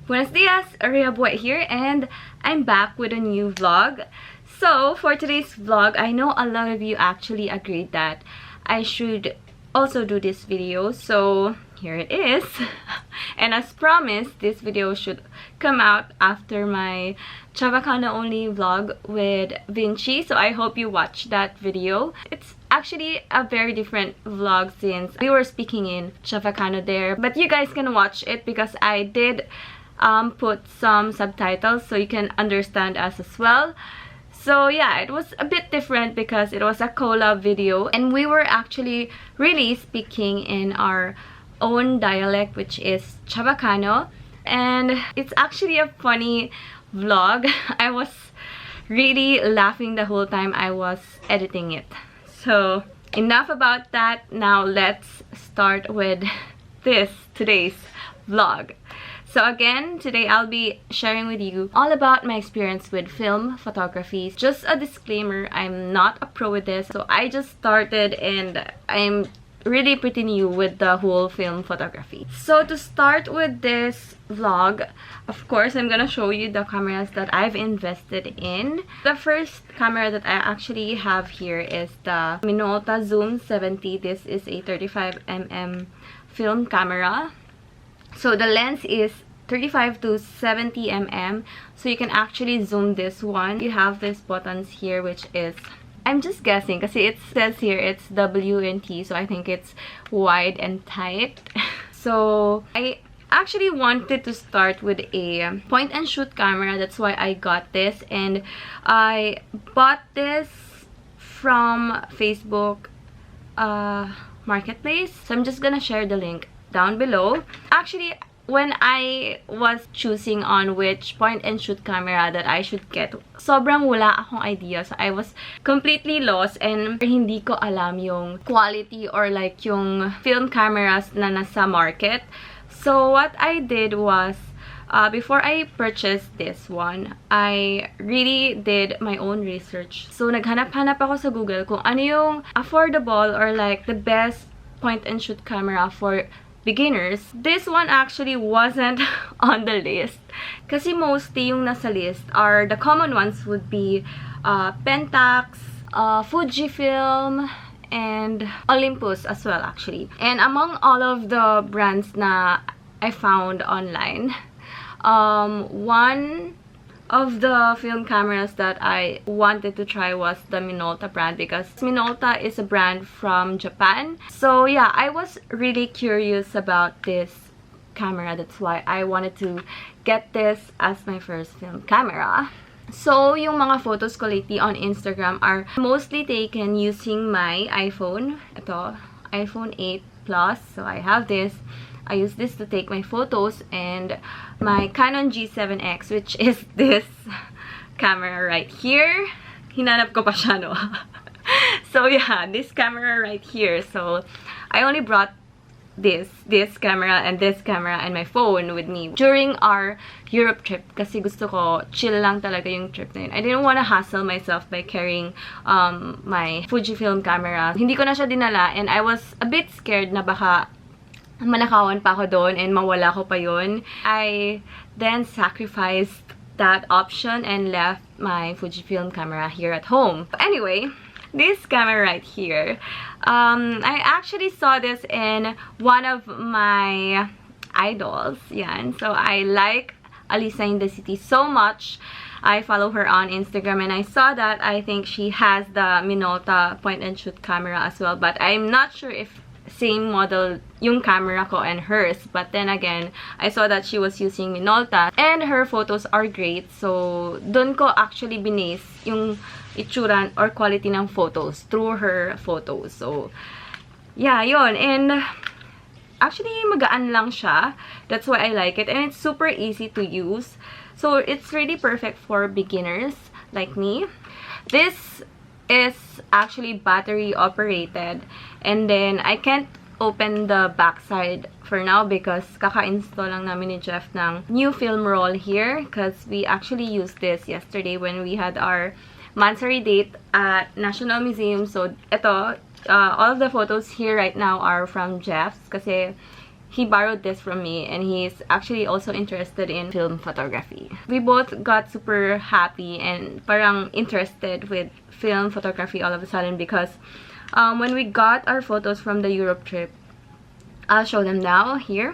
Buenos dias, Rhea Bue here, and I'm back with a new vlog. So, for today's vlog, I know a lot of you actually agreed that I should also do this video, so here it is. And as promised, this video should come out after my Chavacano only vlog with Vinci, so I hope you watch that video. It's actually a very different vlog since we were speaking in Chavacano there, but you guys can watch it because I did put some subtitles so you can understand us as well. So yeah, it was a bit different because it was a collab video and we were actually really speaking in our own dialect, which is Chavacano, and it's actually a funny vlog. I was really laughing the whole time I was editing it. So enough about that. Now let's start with today's vlog. So again, today I'll be sharing with you all about my experience with film photography. Just a disclaimer, I'm not a pro with this, so I just started and I'm really pretty new with the whole film photography. So to start with this vlog, of course, I'm gonna show you the cameras that I've invested in. The first camera that I actually have here is the Minolta Zoom 70. This is a 35mm film camera. So the lens is 35 to 70 mm, so you can actually zoom this one. You have these buttons here, which is, I'm just guessing because it says here it's W and T, so I think it's wide and tight. So I actually wanted to start with a point and shoot camera. That's why I got this, and I bought this from Facebook Marketplace. So I'm just gonna share the link down below. Actually, when I was choosing on which point and shoot camera that I should get, sobrang wala akong idea. So I was completely lost and hindi ko alam yung quality or like yung film cameras na nasa market. So what I did was, before I purchased this one, I really did my own research. So naghanap-hanap ako sa Google kung ano yung affordable or like the best point and shoot camera for beginners. This one actually wasn't on the list kasi mostly yung nasa list are the common ones would be Pentax, Fujifilm, and Olympus as well actually. And among all of the brands na I found online, one of the film cameras that I wanted to try was the Minolta brand because Minolta is a brand from Japan. So yeah, I was really curious about this camera. That's why I wanted to get this as my first film camera. So yung mga photos ko lately on Instagram are mostly taken using my iPhone. Ito, iPhone 8 Plus. So I have this. I use this to take my photos, and my Canon G7X, which is this camera right here. Hinanap ko pa siya, no? So yeah, this camera right here. So I only brought this camera and this camera and my phone with me during our Europe trip kasi gusto ko chill lang talaga yung trip na yun. I didn't want to hassle myself by carrying my Fujifilm camera. Hindi ko na siya dinala, and I was a bit scared na baka manakawan pa ako doon and mawala ko pa yun. I then sacrificed that option and left my Fujifilm camera here at home. Anyway, this camera right here, I actually saw this in one of my idols. Yan. So I like Alisa in the City so much. I follow her on Instagram and I saw that. I think she has the Minolta point and shoot camera as well, but I'm not sure if same model yung camera ko and hers. But then again, I saw that she was using Minolta and her photos are great. So dun ko actually binase yung itsura or quality ng photos through her photos. So yeah, yun. And actually magaan lang siya. That's why I like it, and it's super easy to use. So it's really perfect for beginners like me. This is actually battery operated, and then I can't open the backside for now because kaka-install lang namin ni Jeff ng new film roll here because we actually used this yesterday when we had our Mansari date at National Museum. So ito, all of the photos here right now are from Jeff's kasi he borrowed this from me, and he's actually also interested in film photography. We both got super happy and parang interested with film photography all of a sudden because when we got our photos from the Europe trip, I'll show them now here.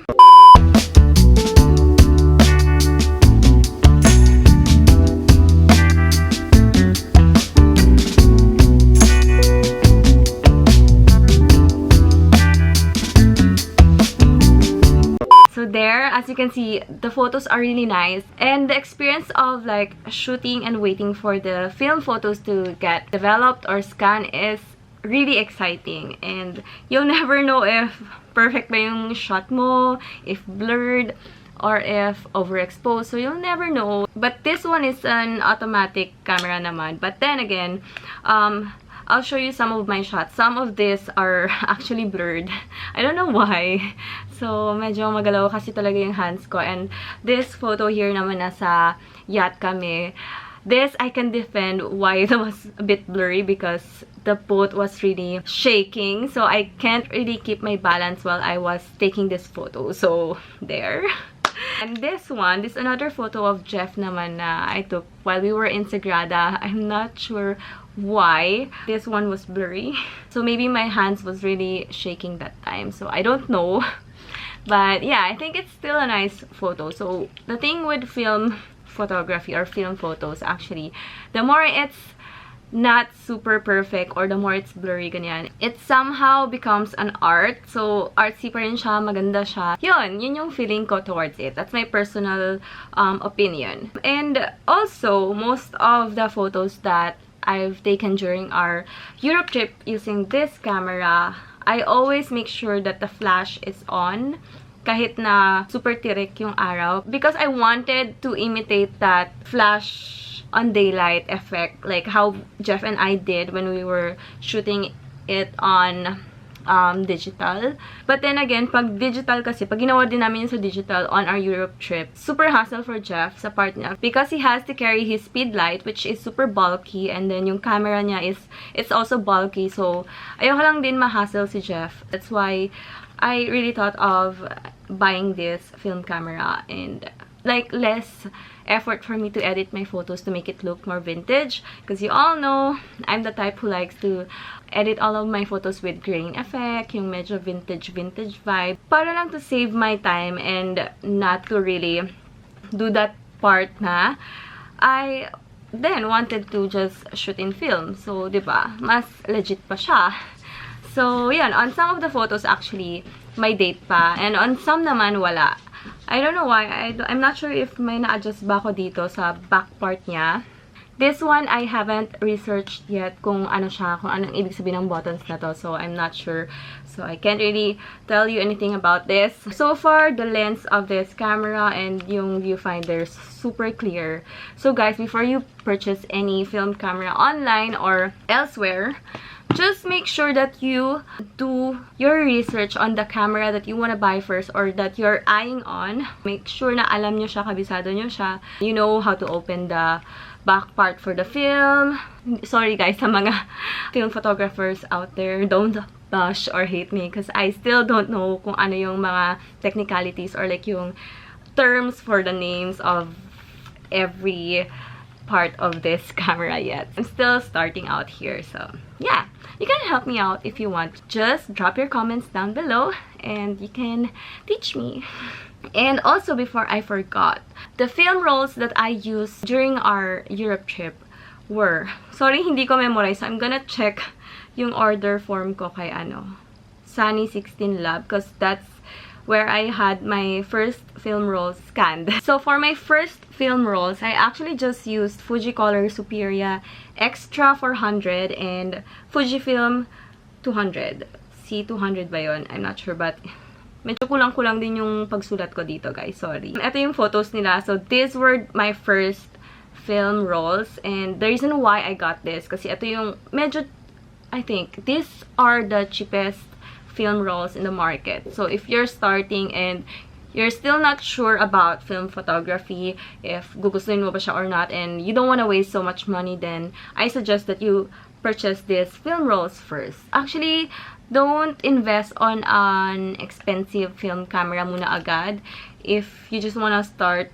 So there, as you can see, the photos are really nice, and the experience of like shooting and waiting for the film photos to get developed or scanned is really exciting, and you'll never know if perfect ba yung shot mo, if blurred, or if overexposed, so you'll never know. But this one is an automatic camera naman, but then again, I'll show you some of my shots. Some of these are actually blurred. I don't know why. So, medyo magalaw kasi talaga yung hands ko. And this photo here naman nasa yacht kami. This, I can defend why it was a bit blurry because the boat was really shaking. So, I can't really keep my balance while I was taking this photo. So, there. And this one, this another photo of Jeff naman na I took while we were in Sagrada. I'm not sure why this one was blurry. So maybe my hands was really shaking that time. So I don't know. But yeah, I think it's still a nice photo. So the thing with film photography or film photos actually, the more it's not super perfect or the more it's blurry ganyan, it somehow becomes an art. So artsy pa rin siya, maganda siya. Yun yung feeling ko towards it. That's my personal opinion. And also, most of the photos that I've taken during our Europe trip using this camera, I always make sure that the flash is on kahit na super tirik yung araw, because I wanted to imitate that flash on daylight effect, like how Jeff and I did when we were shooting it on digital. But then again, pag digital kasi, pag ginawa din namin yun sa digital on our Europe trip, super hassle for Jeff sa part niya because he has to carry his speed light, which is super bulky, and then yung camera niya it's also bulky. So ayoko lang din ma-hassle si Jeff. That's why I really thought of buying this film camera, and like less effort for me to edit my photos to make it look more vintage, because you all know I'm the type who likes to edit all of my photos with grain effect, yung medyo vintage vibe, para lang to save my time and not to really do that part na I then wanted to just shoot in film. So, diba? Mas legit pa siya. So, yan. On some of the photos, actually, may date pa. And on some naman, wala. I don't know why. I'm not sure if may na-adjust ba ako dito sa back part niya. This one, I haven't researched yet kung ano siya, kung anong ibig sabihin ng buttons na to. So, I'm not sure. So, I can't really tell you anything about this. So far, the lens of this camera and yung viewfinder is super clear. So, guys, before you purchase any film camera online or elsewhere, just make sure that you do your research on the camera that you want to buy first or that you're eyeing on. Make sure na alam nyo siya, kabisado nyo siya. You know how to open the back part for the film. Sorry guys sa mga film photographers out there. Don't bash or hate me because I still don't know kung ano yung mga technicalities or like yung terms for the names of every part of this camera yet. I'm still starting out here, so yeah, you can help me out if you want. Just drop your comments down below and you can teach me. And also, before I forgot, the film rolls that I used during our Europe trip were, sorry hindi ko memorize, so I'm gonna check yung order form ko kay Sunny 16 Lab, because that's where I had my first film rolls scanned. So for my first film rolls, I actually just used Fujicolor Superia Extra 400 and Fujifilm 200. C200 ba yun? I'm not sure, but medyo kulang-kulang din yung pagsulat ko dito, guys. Sorry. Ito yung photos nila. So these were my first film rolls, and the reason why I got this, kasi ito yung medyo, I think, these are the cheapest film rolls in the market. So if you're starting and you're still not sure about film photography, if gugustuhin mo ba siya or not, and you don't want to waste so much money, then I suggest that you purchase this film rolls first. Actually, don't invest on an expensive film camera muna agad if you just want to start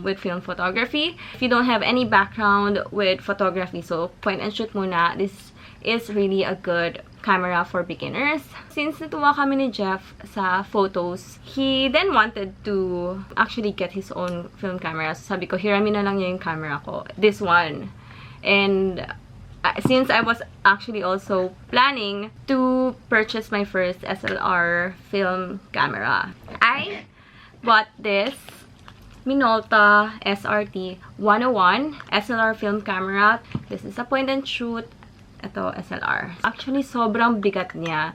with film photography. If you don't have any background with photography, so point and shoot muna, this is really a good camera for beginners. Since natuwa kami ni Jeff sa photos, he then wanted to actually get his own film camera. So sabi ko, hiramin na lang niya yung camera ko. This one. And since I was actually also planning to purchase my first SLR film camera, I bought this Minolta SRT 101 SLR film camera. This is a point and shoot. Ito, SLR. Actually, sobrang bigat niya.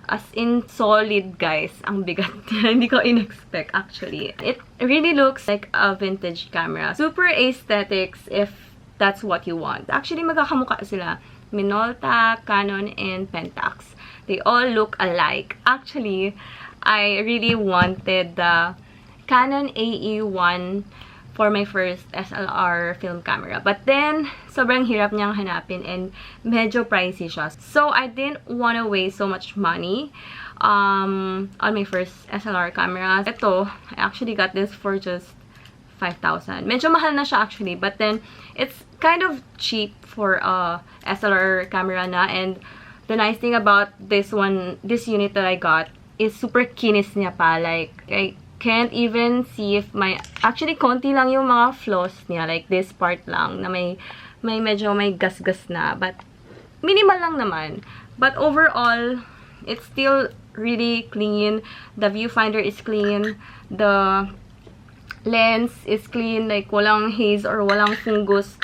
As in, solid, guys. Ang bigat niya. Hindi ko in-expect, actually. It really looks like a vintage camera. Super aesthetics if that's what you want. Actually, magkakamukha sila. Minolta, Canon, and Pentax. They all look alike. Actually, I really wanted the Canon AE1 for my first SLR film camera. But then, sobrang hirap niyang hanapin and medyo pricey siya. So, I didn't want to waste so much money on my first SLR camera. Ito, I actually got this for just 5,000. Medyo mahal na siya actually, but then it's kind of cheap for a SLR camera na. And the nice thing about this unit that I got is super kinis niya pa. Like, I can't even see if actually konti lang yung mga flaws niya, like this part lang na may medyo may gas-gas na, but minimal lang naman. But overall, it's still really clean. The viewfinder is clean. The lens is clean, like walang haze or walang fungus.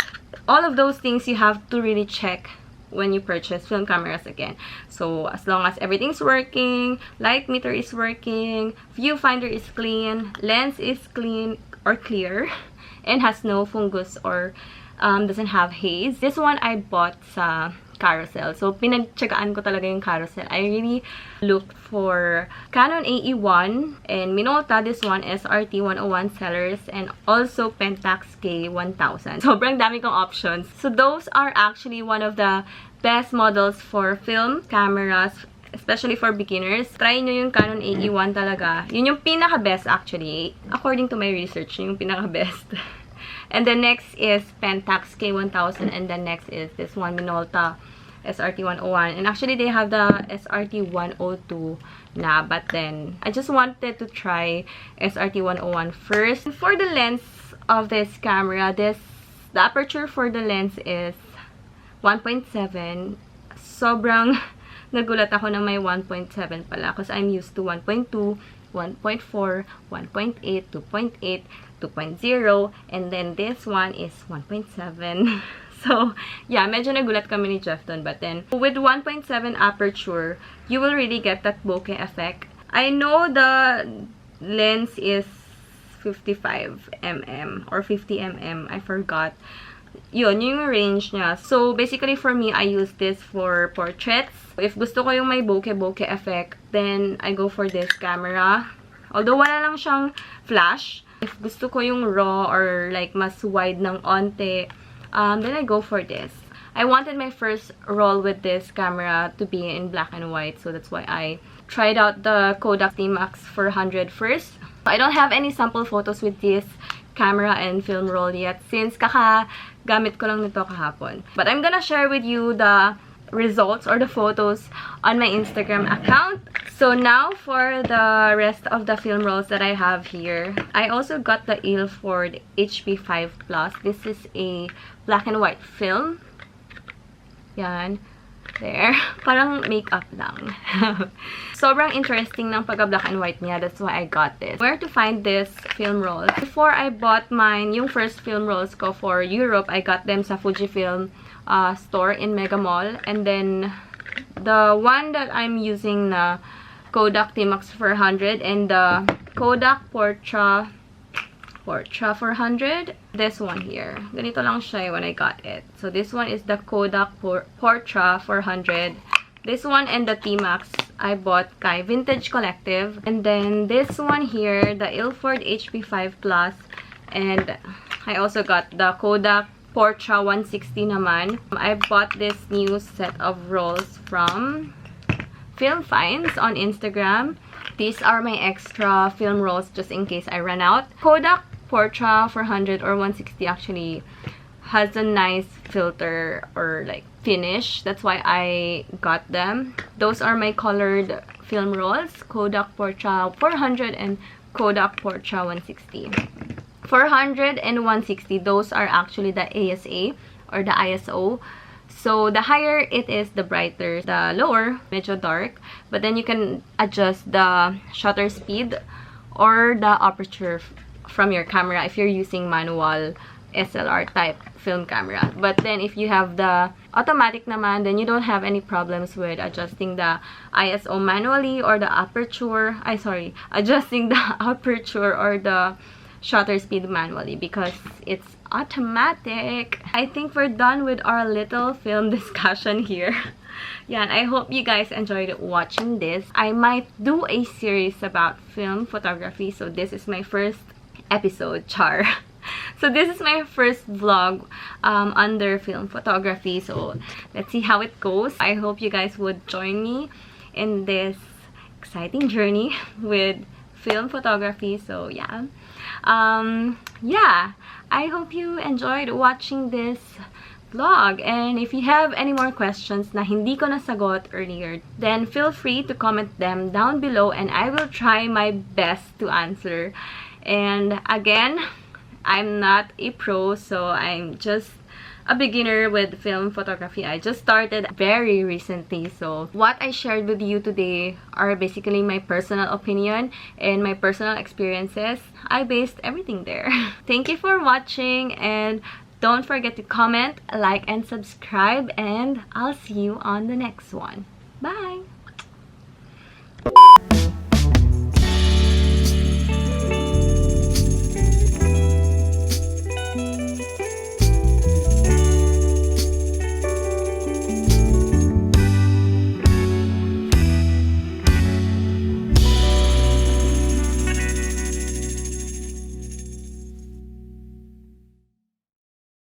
All of those things you have to really check when you purchase film cameras again. So, as long as everything's working, light meter is working, viewfinder is clean, lens is clean or clear, and has no fungus or doesn't have haze. This one I bought sa Carousel. So, pinag-checkaan ko talaga yung Carousel. I really looked for Canon AE1 and Minolta. This one is RT101 sellers and also Pentax K1000. Sobrang dami kong options. So, those are actually one of the best models for film cameras, especially for beginners. Try nyo yung Canon AE1 talaga. Yun yung pinaka-best actually. According to my research, yun yung pinaka-best. And the next is Pentax K1000, and the next is this one, Minolta SRT101. And actually, they have the SRT102 na, but then I just wanted to try SRT101 first. For the lens of this camera, the aperture for the lens is 1.7. Sobrang nagulat ako na may 1.7 pala because I'm used to 1.2, 1.4, 1.8, 2.8, 2.0, and then this one is 1.7. So, yeah, medyo nagulat kami ni Jeff dun. But then, with 1.7 aperture, you will really get that bokeh effect. I know the lens is 55mm or 50mm. I forgot. Yun, yung range niya. So, basically for me, I use this for portraits. If gusto ko yung may bokeh effect, then I go for this camera. Although wala lang siyang flash, if gusto ko yung raw or like mas wide ng onte, then I go for this. I wanted my first roll with this camera to be in black and white, so that's why I tried out the Kodak T-Max 400 first. I don't have any sample photos with this camera and film roll yet since kakagamit ko lang nito kahapon. But I'm gonna share with you the results or the photos on my Instagram account. So now for the rest of the film rolls that I have here, I also got the ILFORD HP5 Plus. This is a black and white film. Yan. There. Parang makeup lang. Sobrang interesting ng pagka-black and white niya. That's why I got this. Where to find this film roll? Before I bought mine, yung first film rolls ko for Europe, I got them sa Fujifilm store in Mega Mall. And then, the one that I'm using na Kodak T-Max 400 and the Kodak Portra 400. This one here. Ganito lang siya when I got it. So, this one is the Kodak Portra 400. This one and the T-Max I bought kay Vintage Collective. And then this one here, the ILFORD HP5 Plus. And I also got the Kodak Portra 160 naman. I bought this new set of rolls from Film Finds on Instagram. These are my extra film rolls just in case I run out. Kodak Portra 400 or 160 actually has a nice filter or like finish. That's why I got them. Those are my colored film rolls. Kodak Portra 400 and Kodak Portra 160. 400 and 160, those are actually the ASA or the ISO. So the higher it is, the brighter. The lower, medyo dark. But then you can adjust the shutter speed or the aperture from your camera if you're using manual SLR type film camera. But then if you have the automatic naman, then you don't have any problems with adjusting the ISO manually or the aperture. Adjusting the aperture or the shutter speed manually because it's automatic. I think we're done with our little film discussion here. Yeah, and I hope you guys enjoyed watching this. I might do a series about film photography, so this is my first episode, char. So this is my first vlog under film photography, so let's see how it goes. I hope you guys would join me in this exciting journey with film photography. So yeah, I hope you enjoyed watching this vlog, and if you have any more questions na hindi ko nasagot earlier, then feel free to comment them down below and I will try my best to answer. And again, I'm not a pro, so I'm just a beginner with film photography. I just started very recently, so what I shared with you today are basically my personal opinion and my personal experiences. I based everything there. Thank you for watching, and don't forget to comment, like, and subscribe, and I'll see you on the next one. Bye!